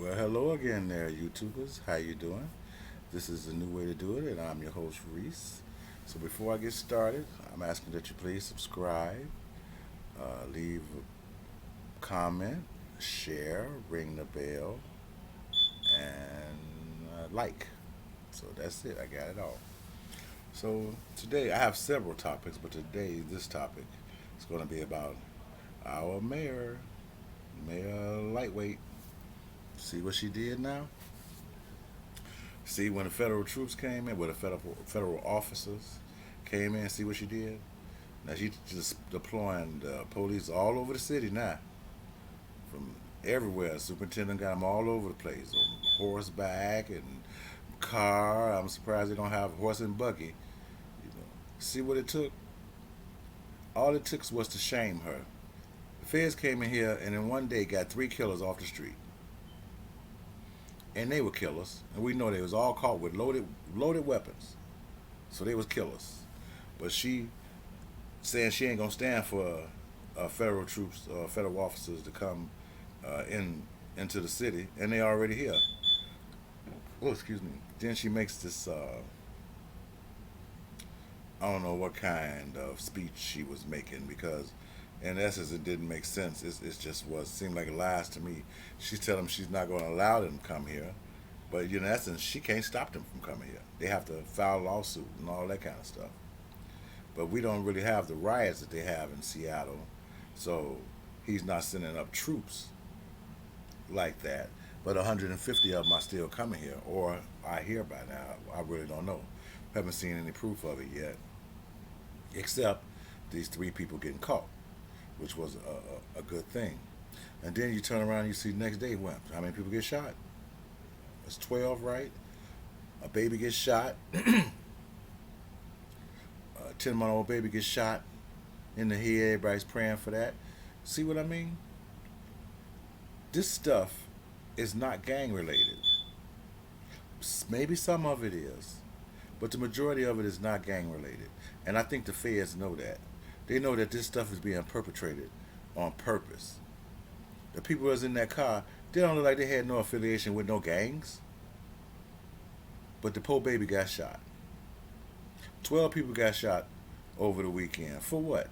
Well, hello again there, YouTubers. How you doing? This is the new way to do it, and I'm your host, Reese. So before I get started, I'm asking that you please subscribe, leave a comment, share, ring the bell, and like. So that's it. I got it all. So today I have several topics, but today this topic is going to be about our mayor, Mayor Lightweight. See what she did now? See when the federal troops came in, when the federal officers came in, see what she did? Now she just deploying the police all over the city now, from everywhere. Superintendent got them all over the place, on horseback and car. I'm surprised they don't have horse and buggy. You know, see what it took? All it took was to shame her. The feds came in here and in one day got three killers off the street, and they were killers, and we know they was all caught with loaded weapons, so they was killers. But she saying she ain't gonna stand for federal troops, federal officers to come into the city, and they already here. Oh, excuse me. Then she makes this. I don't know what kind of speech she was making because, in essence, it didn't make sense. It's just was seemed like lies to me. She's telling them she's not going to allow them to come here, but in essence, she can't stop them from coming here. They have to file a lawsuit and all that kind of stuff. But we don't really have the riots that they have in Seattle, so he's not sending up troops like that. But 150 of them are still coming here, or I hear by now. I really don't know. Haven't seen any proof of it yet, except these three people getting caught, which was a good thing. And then you turn around and you see next day what? How many people get shot? It's 12, right? A baby gets shot. A 10-month-old baby gets shot in the head. Everybody's praying for that. See what I mean? This stuff is not gang related. Maybe some of it is, but the majority of it is not gang related. And I think the feds know that. They know that this stuff is being perpetrated on purpose. The people that was in that car, they don't look like they had no affiliation with no gangs. But the poor baby got shot. 12 people got shot over the weekend. For what?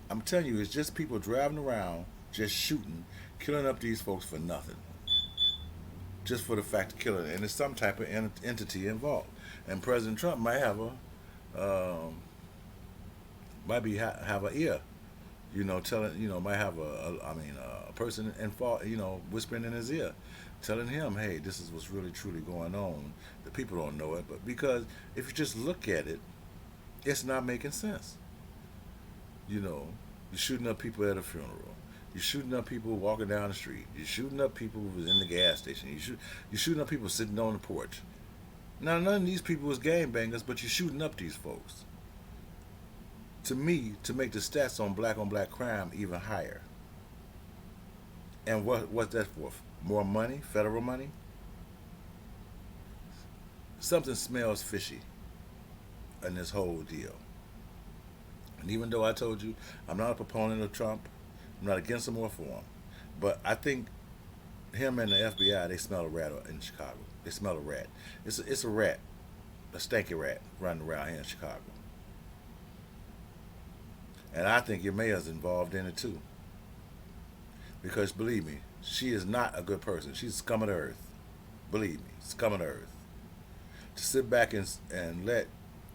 I'm telling you, it's just people driving around, just shooting, killing up these folks for nothing. Just for the fact of killing it. And there's some type of entity involved. And President Trump might have have a ear, telling, might have a person in fault, whispering in his ear, telling him, hey, this is what's really truly going on. The people don't know it, but because if you just look at it, it's not making sense. You're shooting up people at a funeral. You're shooting up people walking down the street. You're shooting up people who was in the gas station. You're shooting up people sitting on the porch. Now, none of these people was gangbangers, but you're shooting up these folks. To me, to make the stats on black crime even higher. And what's that for? More money? Federal money? Something smells fishy in this whole deal. And even though I told you I'm not a proponent of Trump, I'm not against him or for him, but I think him and the FBI, they smell a rat in Chicago. They smell a rat. It's a rat, a stanky rat running around here in Chicago. And I think your mayor's involved in it too. Because believe me, she is not a good person. She's scum of the earth. Believe me, scum of the earth. To sit back and let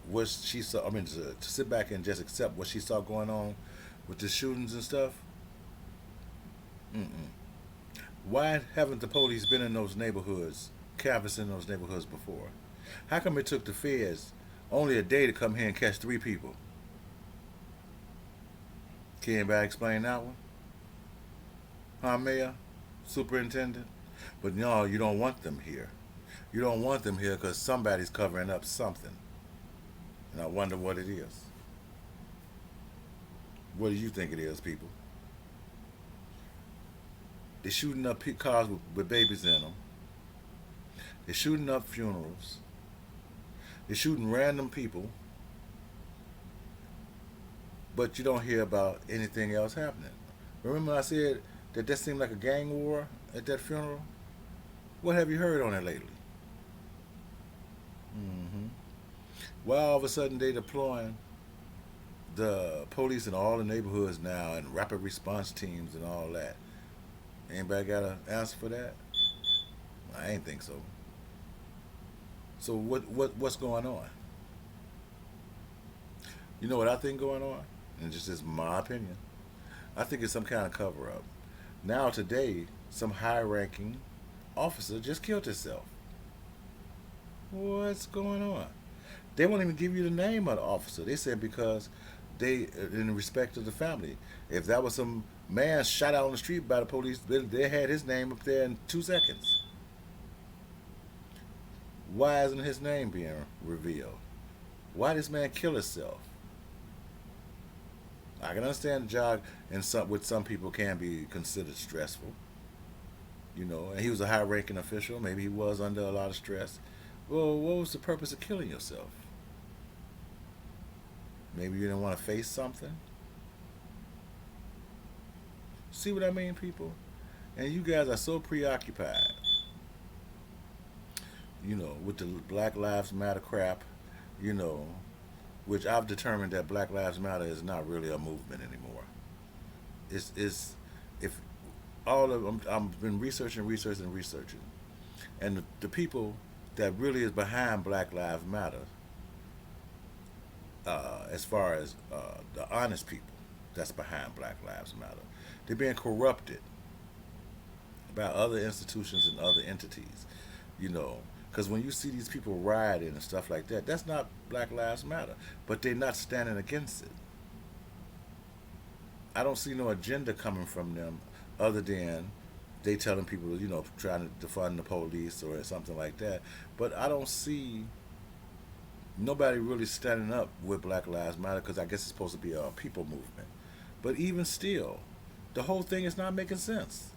what she saw, to sit back and just accept what she saw going on with the shootings and stuff. Mm-mm. Why haven't the police been in those neighborhoods, canvassing those neighborhoods before? How come it took the feds only a day to come here and catch three people? Can anybody explain that one? Huh, Mayor? Superintendent? But no, you don't want them here. You don't want them here because somebody's covering up something. And I wonder what it is. What do you think it is, people? They're shooting up cars with babies in them. They're shooting up funerals. They're shooting random people. But you don't hear about anything else happening. Remember I said Did that seem like a gang war at that funeral? What have you heard on it lately? Mm-hmm. Why all of a sudden they deploying the police in all the neighborhoods now and rapid response teams and all that? Anybody got an answer for that? I ain't think so. So what's going on? You know what I think going on? And just is my opinion. I think it's some kind of cover up. Now today, some high ranking officer just killed himself. What's going on? They won't even give you the name of the officer. They said because they, in respect to the family, if that was some man shot out on the street by the police, they had his name up there in 2 seconds. Why isn't his name being revealed? Why this man kill himself? I can understand the job and some with some people can be considered stressful, and he was a high-ranking official. Maybe he was under a lot of stress. Well, what was the purpose of killing yourself? Maybe you didn't want to face something. See what I mean, people? And you guys are so preoccupied, with the Black Lives Matter crap, you know, which I've determined that Black Lives Matter is not really a movement anymore. It's if all of I've been researching, and the people that really is behind Black Lives Matter, as far as the honest people that's behind Black Lives Matter, they're being corrupted by other institutions and other entities, you know. Because when you see these people rioting and stuff like that, that's not Black Lives Matter. But they're not standing against it. I don't see no agenda coming from them other than they telling people, trying to defund the police or something like that. But I don't see nobody really standing up with Black Lives Matter because I guess it's supposed to be a people movement. But even still, the whole thing is not making sense.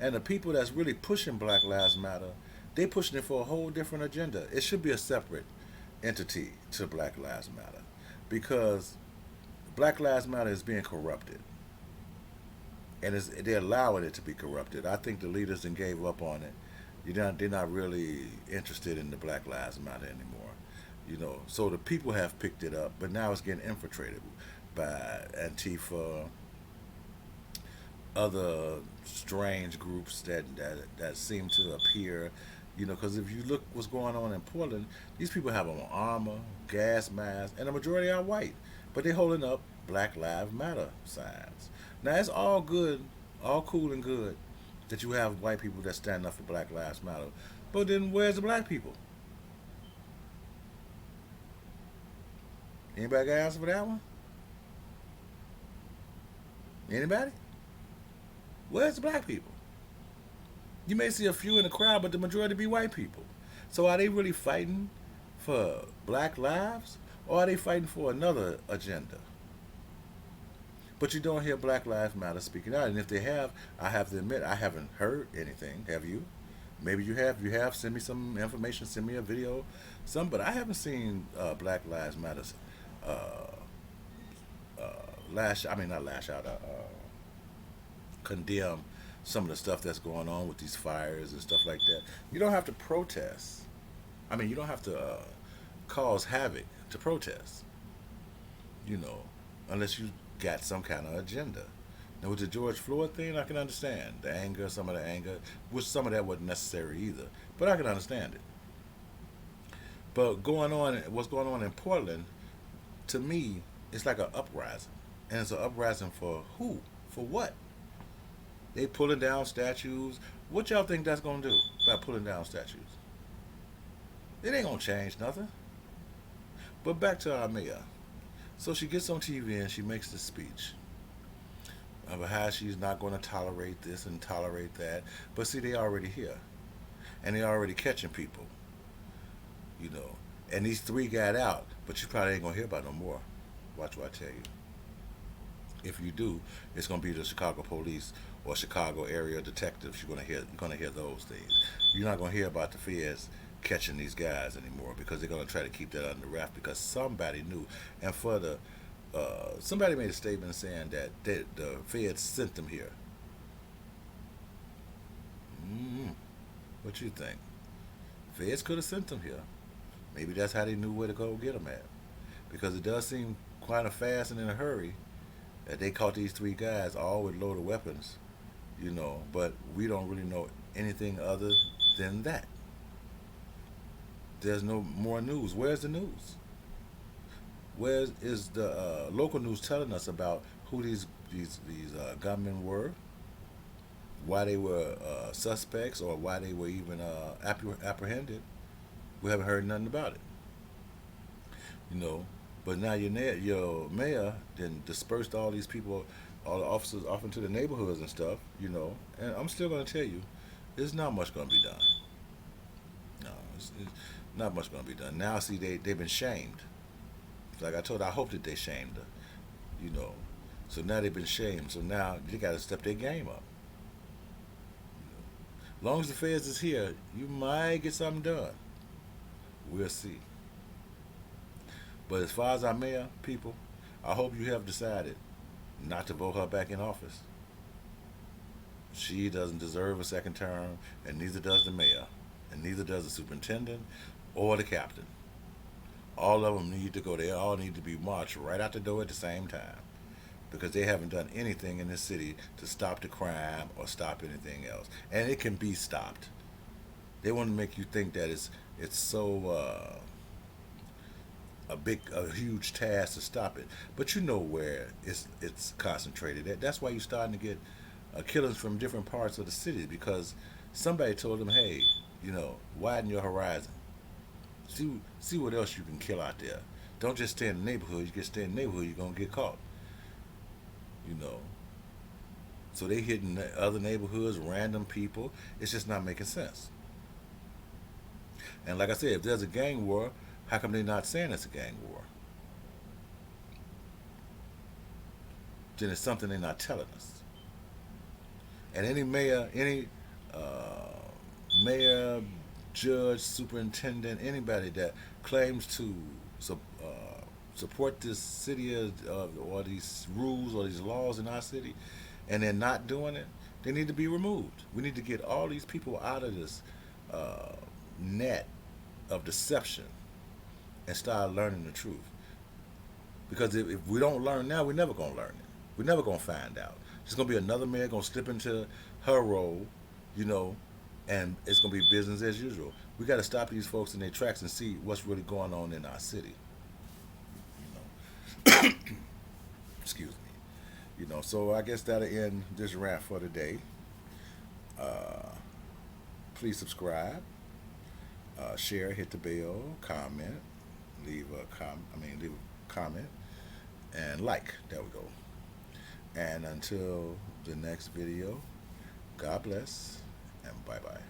And the people that's really pushing Black Lives Matter, they pushing it for a whole different agenda. It should be a separate entity to Black Lives Matter because Black Lives Matter is being corrupted, and they're allowing it to be corrupted. I think the leaders then gave up on it. They're not really interested in the Black Lives Matter anymore. So the people have picked it up, but now it's getting infiltrated by Antifa, other strange groups that seem to appear. Because if you look what's going on in Portland, these people have on armor, gas masks, and the majority are white, but they're holding up Black Lives Matter signs. Now it's all good, all cool and good that you have white people that stand up for Black Lives Matter, but then where's the black people? Anybody got an answer for that one? Anybody? Where's the black people? You may see a few in the crowd, but the majority be white people. So are they really fighting for black lives, or are they fighting for another agenda? But you don't hear Black Lives Matter speaking out, and if they have, I have to admit I haven't heard anything. Have you? Maybe you have. You have. Send me some information. Send me a video. But I haven't seen Black Lives Matter lash. I mean, not lash out. Condemn some of the stuff that's going on with these fires and stuff like that. You don't have to protest. I mean, you don't have to cause havoc to protest, unless you got some kind of agenda. Now, with the George Floyd thing, I can understand the anger, some of the anger, which some of that wasn't necessary either, but I can understand it. But what's going on in Portland, to me, it's like an uprising. And it's an uprising for who? For what? They pulling down statues. What y'all think that's gonna do by pulling down statues? It ain't gonna change nothing. But back to our mayor. So she gets on TV and she makes this speech about how she's not going to tolerate this and tolerate that. But see, they already here, and they already catching people, And these three got out, but you probably ain't gonna hear about no more. Watch what I tell you. If you do, it's gonna be the Chicago police or Chicago area detectives. You're gonna hear those things. You're not gonna hear about the feds catching these guys anymore because they're gonna try to keep that under wrap because somebody knew. And for the somebody made a statement saying that the feds sent them here. What you think? Feds could have sent them here. Maybe that's how they knew where to go get them at. Because it does seem quite a fast and in a hurry that they caught these three guys all with loaded weapons, but we don't really know anything other than that. There's no more news. Where's the news? Where is the local news telling us about who these gunmen were, why they were suspects, or why they were even apprehended? We haven't heard nothing about it. you know. But now your mayor then dispersed all these people, all the officers off into the neighborhoods and stuff. And I'm still going to tell you, there's not much going to be done. No, it's not much going to be done. Now, see, they've been shamed. Like I told her, I hope that they shamed her. So now they've been shamed. So now they got to step their game up. As long as the feds is here, you might get something done. We'll see. But as far as our mayor, people, I hope you have decided not to vote her back in office. She doesn't deserve a second term, and neither does the mayor, and neither does the superintendent or the captain. All of them need to go. They all need to be marched right out the door at the same time because they haven't done anything in this city to stop the crime or stop anything else. And it can be stopped. They want to make you think that it's so a huge task to stop it. But you know where it's concentrated at. That's why you're starting to get killings from different parts of the city because somebody told them, hey, widen your horizon. See what else you can kill out there. Don't just stay in the neighborhood. You get stay in the neighborhood, you're gonna get caught. You know. So they hitting other neighborhoods, random people. It's just not making sense. And like I said, if there's a gang war, how come they're not saying it's a gang war? Then it's something they're not telling us. And any mayor, mayor, judge, superintendent, anybody that claims to support this city or these rules or these laws in our city, and they're not doing it, they need to be removed. We need to get all these people out of this net of deception and start learning the truth. Because if we don't learn now, we're never going to learn it. We're never going to find out. There's going to be another mayor going to slip into her role, and it's going to be business as usual. We got to stop these folks in their tracks and see what's really going on in our city. Excuse me. So I guess that'll end this rant for today. Please subscribe, share, hit the bell, comment, leave a comment, and like. There we go. And until the next video, God bless and bye bye.